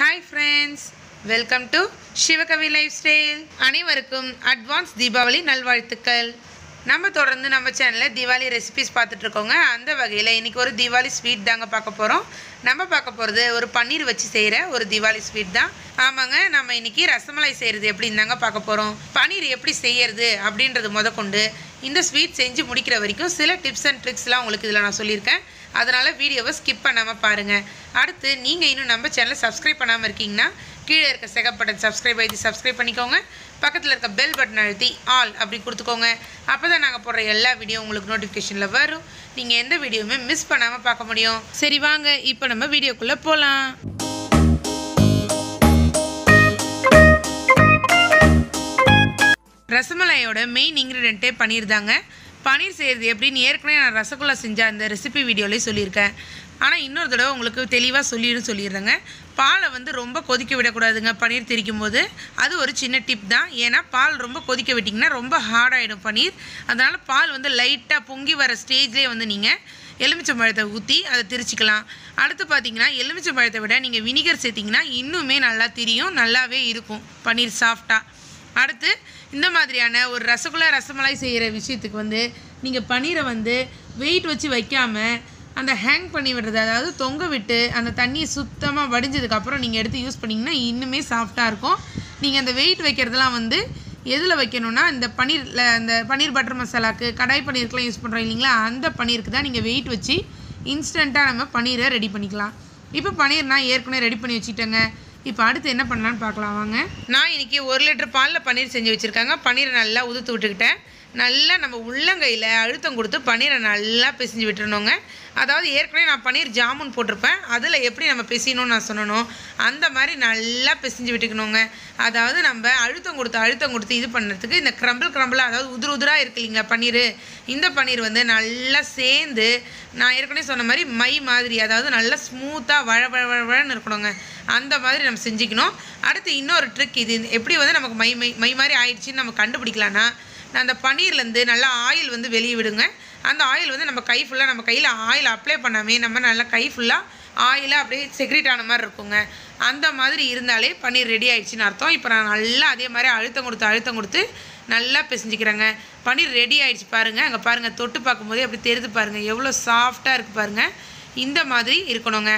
Hi friends, welcome to Shivakavi Lifestyle. அனைவருக்கும் advance Deepavali நல்வாழ்த்துக்கள். நம்ம தொடர்ந்து நம்ம சேனல்ல தீபாவளி ரெசிபீஸ் பார்த்துட்டு இருக்கோங்க. அந்த வகையில் இன்னைக்கு ஒரு தீபாவளி ஸ்வீட் தாங்க பார்க்க போறோம். நம்ம பார்க்க போறது ஒரு பன்னீர் வச்சு செய்யற ஒரு தீபாவளி ஸ்வீட் தான். ஆமாங்க, நம்ம இன்னைக்கு ரசமலை செய்யறது எப்படின்னு தாங்க பார்க்க போறோம். பன்னீர் எப்படி செய்யறது அப்படின்றது முதற்கொண்டு இந்த ஸ்வீட் செஞ்சு முடிக்கிற வரைக்கும் சில டிப்ஸ் அண்ட் ட்ரிக்ஸ்லாம் உங்களுக்கு இதில் நான் சொல்லியிருக்கேன். அதனால் வீடியோவை ஸ்கிப் பண்ணாமல் பாருங்கள். அடுத்து நீங்கள் இன்னும் நம்ம சேனலை சப்ஸ்கிரைப் பண்ணாமல் இருக்கீங்கன்னா கீழே இருக்க செகப் பட்டன் சப்ஸ்கிரைப் பண்ணிக்கோங்க. பக்கத்தில் இருக்க பெல் பட்டன் அழுத்தி ஆல் அப்படி கொடுத்துக்கோங்க. அப்போ தான் நாங்கள் போடுற எல்லா வீடியோ உங்களுக்கு நோட்டிஃபிகேஷனில் வரும். நீங்கள் எந்த வீடியோவுமே மிஸ் பண்ணாமல் பார்க்க முடியும். சரி வாங்க, இப்போ நம்ம வீடியோக்குள்ளே போகலாம். ரசமலையோட மெயின் இன்க்ரீடியண்ட்டே பன்னீர் தாங்க. பன்னீர் செய்கிறது எப்படின்னு ஏற்கனவே நான் ரசகுல்லா செஞ்ச அந்த ரெசிபி வீடியோலேயே சொல்லியிருக்கேன். ஆனால் இன்னொரு தடவை உங்களுக்கு தெளிவாக சொல்லிடுறேங்க. பாலை ரொம்ப கொதிக்க விடக்கூடாதுங்க பன்னீர் திரிக்கும் போது. அது ஒரு சின்ன டிப் தான். ஏன்னா பால் ரொம்ப கொதிக்க விட்டிங்கன்னா ரொம்ப ஹார்டாகிடும் பன்னீர். அதனால் பால் லைட்டாக பொங்கி வர ஸ்டேஜ்லேயே நீங்கள் எலுமிச்சம்பழத்தை ஊற்றி அதை திரிச்சிக்கலாம். அடுத்து பார்த்தீங்கன்னா எலுமிச்சம்பழத்தை விட நீங்கள் வினிகர் சேர்த்திங்கன்னா இன்னுமே நல்லா திரியும், நல்லாவே இருக்கும் பன்னீர் சாஃப்டாக. அடுத்து இந்த மாதிரியான ஒரு ரசமலாய் செய்கிற விஷயத்துக்கு நீங்கள் பன்னீரை வெயிட் வச்சு வைக்காமல் அந்த ஹேங் பண்ணி விடுறது, அதாவது தொங்க விட்டு அந்த தண்ணியை சுத்தமாக வடிஞ்சதுக்கப்புறம் நீங்கள் எடுத்து யூஸ் பண்ணிங்கன்னா இன்னுமே சாஃப்டாக இருக்கும். நீங்கள் அந்த வெயிட் வைக்கிறதுலாம் எதில் வைக்கணும்னா இந்த பன்னீரில் அந்த பன்னீர் பட்டர் மசாலாவுக்கு கடாய் பன்னீருக்குலாம் யூஸ் பண்ணுறோம் இல்லைங்களா, அந்த பன்னீருக்கு தான் நீங்கள் வெயிட் வச்சு இன்ஸ்டண்ட்டாக நம்ம பன்னீரை ரெடி பண்ணிக்கலாம். இப்போ பன்னீர் நான் ஏற்கனவே ரெடி பண்ணி வச்சுட்டேங்க. இப்போ அடுத்து என்ன பண்ணலான்னு பார்க்கலாம் வாங்க. நான் இன்றைக்கி 1 லிட்டர் பாலில் பன்னீர் செஞ்சு வச்சுருக்காங்க. பன்னீரை நல்லா உதுத்து விட்டுக்கிட்டேன். நல்லா நம்ம உள்ளங்கையில் அழுத்தம் கொடுத்து பன்னீரை நல்லா பிசைஞ்சு விட்டுருணுங்க. அதாவது ஏற்கனவே நான் பன்னீர் ஜாமுன் போட்டிருப்பேன், அதில் எப்படி நம்ம பிசையணும்னு நான் சொன்னணும், அந்த மாதிரி நல்லா பிசைஞ்சு விட்டுக்கணுங்க. அதாவது நம்ம அழுத்தம் கொடுத்து இது பண்ணுறதுக்கு இந்த கிரம்பிளாக, அதாவது உதிராக இருக்கு இல்லைங்களா பன்னீர், இந்த பன்னீர் நல்லா சேர்ந்து நான் ஏற்கனவே சொன்ன மாதிரி மை மாதிரி, அதாவது நல்லா ஸ்மூத்தாக வழன்னு இருக்கணுங்க. அந்த மாதிரி நம்ம செஞ்சுக்கணும். அடுத்து இன்னொரு ட்ரிக், இது எப்படி நமக்கு மை மாதிரி ஆயிடுச்சின்னு நம்ம கண்டுபிடிக்கலான்னா, நான் அந்த பன்னீர்லேருந்து நல்லா ஆயில் வெளியே விடுங்க. அந்த ஆயில் நம்ம கை ஃபுல்லாக, நம்ம கையில் ஆயில் அப்ளை பண்ணாமே நம்ம நல்லா கை ஃபுல்லாக ஆயிலாக அப்படியே செக்ரேட் ஆன மாதிரி இருக்குங்க. அந்த மாதிரி இருந்தாலே பன்னீர் ரெடி ஆகிடுச்சின்னு அர்த்தம். இப்போ நான் நல்லா அதே மாதிரி அழுத்தம் கொடுத்து நல்லா பிசைஞ்சிக்கிறேங்க. பன்னீர் ரெடி ஆகிடுச்சு பாருங்கள். அங்கே பாருங்கள், தொட்டு பார்க்கும்போதே அப்படி தெரிந்து பாருங்கள் எவ்வளோ சாஃப்டாக இருக்குது பாருங்கள். இந்த மாதிரி இருக்கணுங்க.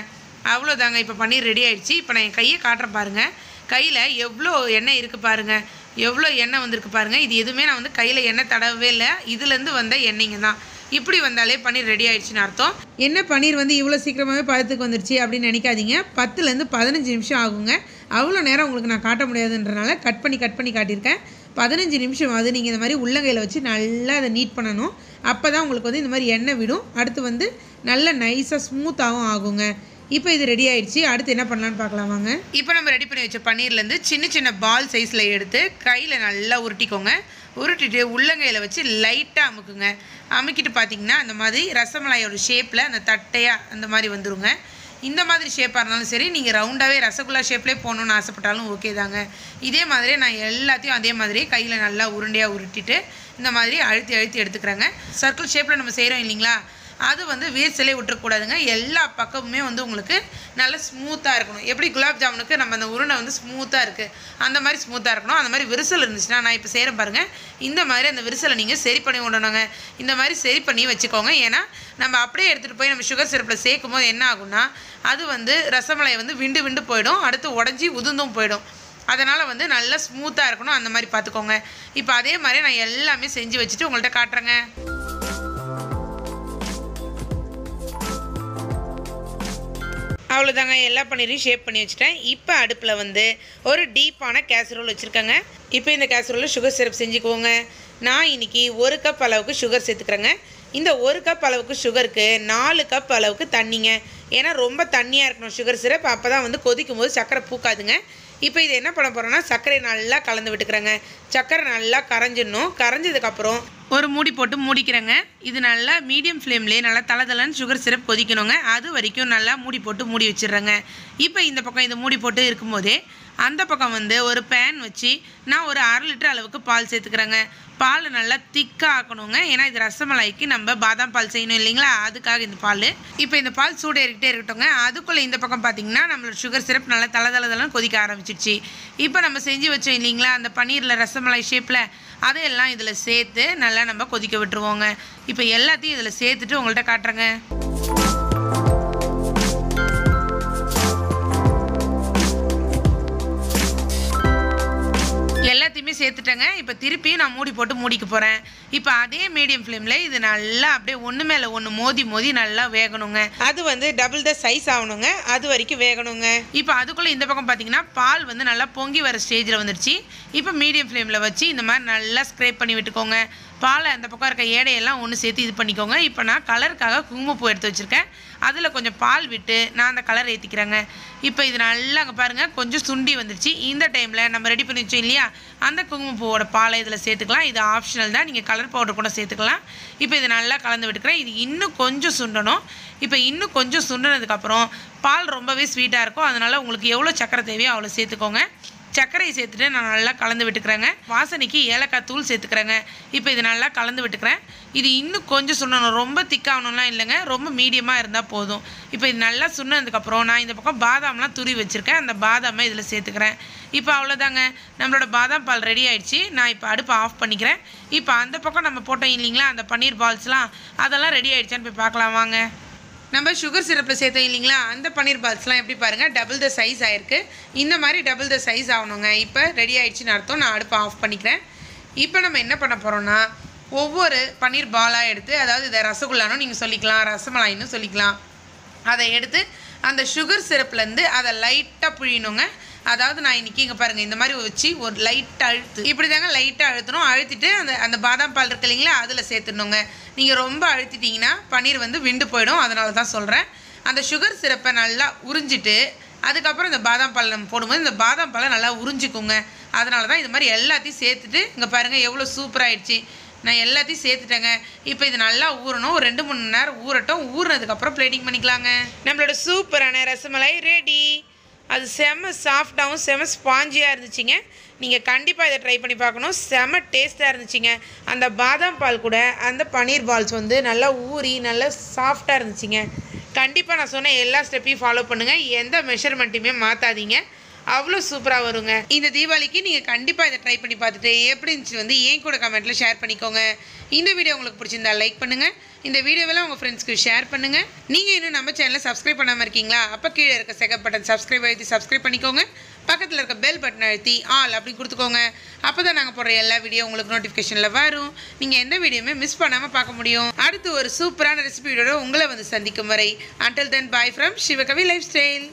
அவ்வளோதாங்க, இப்போ பன்னீர் ரெடி ஆகிடுச்சு. இப்போ நான் என் கையை காட்டுறேன் பாருங்கள். கையில் எவ்வளோ எண்ணெய் இருக்குது பாருங்கள், எவ்வளோ எண்ணெய் வந்திருக்கு பாருங்கள். இது எதுவுமே நான் கையில் எண்ணெய் தடவே இல்லை, இதுலேருந்து வந்த எண்ணெய்ங்க தான். இப்படி வந்தாலே பன்னீர் ரெடி ஆகிடுச்சின்னு அர்த்தம். என்ன பன்னீர் இவ்வளோ சீக்கிரமாகவே பதத்துக்கு வந்துருச்சு அப்படின்னு நினைக்காதீங்க. 10லேருந்து 15 நிமிஷம் ஆகுங்க. அவ்வளோ நேரம் உங்களுக்கு நான் காட்ட முடியாதுன்றனால கட் பண்ணி காட்டியிருக்கேன். 15 நிமிஷம் ஆகுது. நீங்கள் இந்த மாதிரி உள்ளங்கையில் வச்சு நல்லா அதை நீட் பண்ணணும். அப்போ தான் உங்களுக்கு இந்த மாதிரி எண்ணெய் விடும். அடுத்து நல்லா நைஸாக ஸ்மூத்தாகவும் ஆகுங்க. இப்போ இது ரெடி ஆகிடுச்சு. அடுத்து என்ன பண்ணலான்னு பார்க்கலாம் வாங்க. இப்போ நம்ம ரெடி பண்ணி வச்ச பன்னீர்லேருந்து சின்ன பால் சைஸில் எடுத்து கையில் நல்லா உருட்டிக்கோங்க. உருட்டிட்டு உள்ளங்கையில் வச்சு லைட்டாக அமுக்குங்க. அமுக்கிட்டு பார்த்திங்கன்னா அந்த மாதிரி ரசமலாயோட ஷேப்பில் அந்த தட்டையாக அந்த மாதிரி வந்துடுங்க. இந்த மாதிரி ஷேப்பாக இருந்தாலும் சரி, நீங்கள் ரவுண்டாகவே ரசகுல்லா ஷேப்லேயே போகணுன்னு ஆசைப்பட்டாலும் ஓகே தாங்க. இதே மாதிரி நான் எல்லாத்தையும் அதே மாதிரி கையில் நல்லா உருண்டையாக உருட்டிட்டு இந்த மாதிரி அழுத்தி எடுத்துக்கிறேங்க. சர்க்கிள் ஷேப்பில் நம்ம செய்கிறோம் இல்லைங்களா, அது வேர்ச்சலே விட்டுறக்கூடாதுங்க. எல்லா பக்கமுமே உங்களுக்கு நல்லா ஸ்மூத்தாக இருக்கணும். எப்படி குலாப் ஜாமுனுக்கு நம்ம அந்த உருண்டை ஸ்மூத்தாக இருக்குது, அந்த மாதிரி ஸ்மூத்தாக இருக்கணும். அந்த மாதிரி விரிசல் இருந்துச்சுன்னா, நான் இப்போ செய்கிறேன் பாருங்கள், இந்த மாதிரி அந்த விரிசலை நீங்கள் சரி பண்ணி விடணுங்க. இந்த மாதிரி சரி பண்ணி வச்சுக்கோங்க. ஏன்னா நம்ம அப்படியே எடுத்துகிட்டு போய் நம்ம சுகர் சிரப்பில் சேர்க்கும் போது என்ன ஆகும்னா, அது ரசமலை விண்டு போயிடும், அடுத்து உடஞ்சி உதிர்ந்தும் போயிடும். அதனால் நல்லா ஸ்மூத்தாக இருக்கணும். அந்த மாதிரி பார்த்துக்கோங்க. இப்போ அதே மாதிரி நான் எல்லாமே செஞ்சு வச்சுட்டு உங்கள்கிட்ட காட்டுறேங்க. அவ்வளோதாங்க, எல்லா பன்னீரையும் ஷேப் பண்ணி வச்சுட்டேன். இப்போ அடுப்பில் ஒரு டீப்பான கேசரோல் வச்சுருக்கேங்க. இப்போ இந்த கேசரோலில் சுகர் சிரப் செஞ்சுக்குவோங்க. நான் இன்றைக்கி 1 கப் அளவுக்கு சுகர் சேர்த்துக்கிறேங்க. இந்த 1 கப் அளவுக்கு சுகருக்கு 4 கப் அளவுக்கு தண்ணிங்க. ஏன்னா ரொம்ப தண்ணியாக இருக்கணும் சுகர் சிரப், அப்போ தான் கொதிக்கும் போது சர்க்கரை பூக்காதுங்க. இப்போ இதை என்ன பண்ண போகிறோன்னா, சர்க்கரை நல்லா கலந்து விட்டுக்கிறேங்க. சர்க்கரை நல்லா கரைஞ்சிடணும். கரைஞ்சதுக்கப்புறம் ஒரு மூடி போட்டு மூடிக்கிறேங்க. இது நல்லா மீடியம் ஃப்ளேம்லேயே நல்லா தளன்னு சுகர் சிரப் கொதிக்கணுங்க. அது வரைக்கும் நல்லா மூடி போட்டு மூடி வச்சிடுறேங்க. இப்போ இந்த பக்கம் இதை மூடி போட்டு இருக்கும்போதே அந்த பக்கம் வந்து ஒரு பேன் வச்சு நான் ஒரு 1/2 லிட்டர் அளவுக்கு பால் சேர்த்துக்கிறேங்க. பால் நல்லா திக்காக ஆக்கணுங்க. ஏன்னா இது ரசமலாய்க்கு நம்ம பாதாம் பால் செய்யணும் இல்லைங்களா, அதுக்காக இந்த பால். இப்போ இந்த பால் சூடு ஏறிக்கிட்டே இருக்கட்டும்ங்க. அதுக்குள்ளே இந்த பக்கம் பார்த்திங்கன்னா நம்மளோட சுகர் சிரப் நல்லா தளதளன்னு கொதிக்க ஆரம்பிச்சிடுச்சு. இப்போ நம்ம செஞ்சு வச்சோம் இல்லைங்களா அந்த பன்னீரில் ரசமலாய் ஷேப்பில், அதையெல்லாம் இதில் சேர்த்து நல்லா நம்ம கொதிக்க விட்டுருவோங்க. இப்போ எல்லாத்தையும் இதில் சேர்த்துட்டு உங்கள்கிட்ட காட்டுறேங்க. எல்லாத்தையுமே சேர்த்துட்டேங்க. இப்போ திருப்பி நான் மூடி போட்டு மூடிக்க போகிறேன். இப்போ அதே மீடியம் ஃப்ளேமில் இது நல்லா அப்படியே ஒன்று மேலே ஒன்று மோதி நல்லா வேகணுங்க. அது வந்து டபுள் த சைஸ் ஆகணுங்க, அது வரைக்கும் வேகணுங்க. இப்போ அதுக்குள்ளே இந்த பக்கம் பார்த்தீங்கன்னா பால் வந்து நல்லா பொங்கி வர ஸ்டேஜில் வந்துடுச்சு. இப்போ மீடியம் ஃப்ளேமில் வச்சு இந்த மாதிரி நல்லா ஸ்க்ரேப் பண்ணி விட்டுக்கோங்க. பாலை அந்த பக்கம் இருக்க ஏடையெல்லாம் ஒன்று சேர்த்து இது பண்ணிக்கோங்க. இப்போ நான் கலருக்காக குங்குமப்பூ எடுத்து வச்சுருக்கேன். அதில் கொஞ்சம் பால் விட்டு நான் அந்த கலர் ஏற்றிக்கிறேங்க. இப்போ இது நல்லா அங்கே பாருங்கள் கொஞ்சம் சுண்டி வந்துடுச்சு. இந்த டைமில் நம்ம ரெடி பண்ணி வச்சோம் இல்லையா அந்த குங்குமப்பூவோட பாலை இதில் சேர்த்துக்கலாம். இது ஆப்ஷனல் தான், நீங்கள் கலர் பவுடர் கூட சேர்த்துக்கலாம். இப்போ இது நல்லா கலந்து விட்டுக்கிறேன். இது இன்னும் கொஞ்சம் சுண்டணும். இப்போ இன்னும் கொஞ்சம் சுண்டினதுக்கப்புறம் பால் ரொம்பவே ஸ்வீட்டாக இருக்கும். அதனால் உங்களுக்கு எவ்வளோ சக்கரை தேவையோ அவ்வளோ சேர்த்துக்கோங்க. சர்க்கரையை சேர்த்துட்டு நான் நல்லா கலந்து விட்டுக்கிறேங்க. வாசனைக்கு ஏலக்காய் தூள் சேர்த்துக்கிறேங்க. இப்போ இது நல்லா கலந்து விட்டுக்கிறேன். இது இன்னும் கொஞ்சம் சுண்டணும், ரொம்ப திக்காகணும்லாம் இல்லைங்க, ரொம்ப மீடியமாக இருந்தால் போதும். இப்போ இது நல்லா சுண்டதுக்கப்புறம் நான் இந்த பக்கம் பாதாம்லாம் துருவி வச்சுருக்கேன். அந்த பாதாமை இதில் சேர்த்துக்கிறேன். இப்போ அவ்வளோதாங்க, நம்மளோட பாதாம் பால் ரெடி ஆகிடுச்சு. நான் இப்போ அடுப்பை ஆஃப் பண்ணிக்கிறேன். இப்போ அந்த பக்கம் நம்ம போட்டோம் இல்லைங்களா அந்த பன்னீர் பால்ஸ்லாம், அதெல்லாம் ரெடி ஆகிடுச்சான்னு போய் பார்க்கலாம் வாங்க. நம்ம சுகர் சிரப்பில் சேர்த்தோம் இல்லைங்களா அந்த பன்னீர் பால்ஸ்லாம் எப்படி பாருங்கள் டபுள் த சைஸ் ஆகிருக்கு. இந்த மாதிரி டபுள் த சைஸ் ஆகணுங்க. இப்போ ரெடி ஆகிடுச்சின்னு அர்த்தம். நான் அடுப்பை ஆஃப் பண்ணிக்கிறேன். இப்போ நம்ம என்ன பண்ண போகிறோம்னா ஒவ்வொரு பன்னீர் பாலாக எடுத்து, அதாவது இதை ரசகுல்லான்னு நீங்கள் சொல்லிக்கலாம், ரசமலாயின்னு சொல்லிக்கலாம், அதை எடுத்து அந்த சுகர் சிரப்லேருந்து அதை லைட்டாக புழியணுங்க. அதாவது நான் இன்றைக்கி இங்கே பாருங்கள் இந்த மாதிரி வச்சு ஒரு லைட்டாக அழுத்து, இப்படி தாங்க லைட்டாக அழுத்தணும். அழுத்திட்டு அந்த பாதாம் பால் இருக்கு இல்லைங்களா அதில் சேர்த்துடணுங்க. நீங்கள் ரொம்ப அழுத்திட்டிங்கன்னா பன்னீர் வந்து விண்டு போயிடும். அதனால தான் சொல்கிறேன். அந்த சுகர் சிரப்பை நல்லா உறிஞ்சிட்டு அதுக்கப்புறம் இந்த பாதாம் பால் நம்ம போடும்போது இந்த பாதாம் பாலை நல்லா உறிஞ்சிக்குங்க. அதனால தான் இது மாதிரி எல்லாத்தையும் சேர்த்துட்டு இங்கே பாருங்கள் எவ்வளோ சூப்பராகிடுச்சு. நான் எல்லாத்தையும் சேர்த்துட்டேங்க. இப்போ இது நல்லா ஊறணும். ஒரு 2-3 மணி நேரம் ஊறட்டும். ஊறினதுக்கப்புறம் பிளேட்டிங் பண்ணிக்கலாங்க. நம்மளோட சூப்பரான ரசமலாய் ரெடி. அது செம சாஃப்டாகவும் செம ஸ்பாஞ்சியாக இருந்துச்சுங்க. நீங்கள் கண்டிப்பாக இதை ட்ரை பண்ணி பார்க்கணும். செம டேஸ்ட்டாக இருந்துச்சுங்க. அந்த பாதாம் பால் கூட அந்த பன்னீர் பால்ஸ் வந்து நல்லா ஊறி நல்லா சாஃப்டாக இருந்துச்சுங்க. கண்டிப்பாக நான் சொன்ன எல்லா ஸ்டெப்பையும் ஃபாலோ பண்ணுங்கள். எந்த மெஷர்மெண்ட்டையுமே மாற்றாதீங்க. அவ்வளோ சூப்பராக வருங்க. இந்த தீபாவளிக்கு நீங்கள் கண்டிப்பாக இதை ட்ரை பண்ணி பார்த்துட்டு எப்படி இருந்துச்சு வந்து என் கூட கமெண்ட்டில் ஷேர் பண்ணிக்கோங்க. இந்த வீடியோ உங்களுக்கு பிடிச்சிருந்தா லைக் பண்ணுங்கள். இந்த வீடியோவெல்லாம் உங்கள் ஃப்ரெண்ட்ஸ்க்கு ஷேர் பண்ணுங்கள். நீங்கள் இன்னும் நம்ம சேனலை சப்ஸ்கிரைப் பண்ணாமல் இருக்கீங்களா, அப்போ கீழே இருக்க செகண்ட் பட்டன் சப்ஸ்கிரைப் அழுத்தி சப்ஸ்கிரைப் பண்ணிக்கோங்க. பக்கத்தில் இருக்க பெல் பட்டன் அழுத்தி ஆல் அப்படி கொடுத்துக்கோங்க. அப்போ தான் நாங்கள் போடுற எல்லா வீடியோ உங்களுக்கு நோட்டிஃபிகேஷனில் வரும். நீங்கள் எந்த வீடியோவுமே மிஸ் பண்ணாமல் பார்க்க முடியும். அடுத்து ஒரு சூப்பரான ரெசிபி வீடியோட உங்களை வந்து சந்திக்கும் வரை until then bye from Sivakavi life style.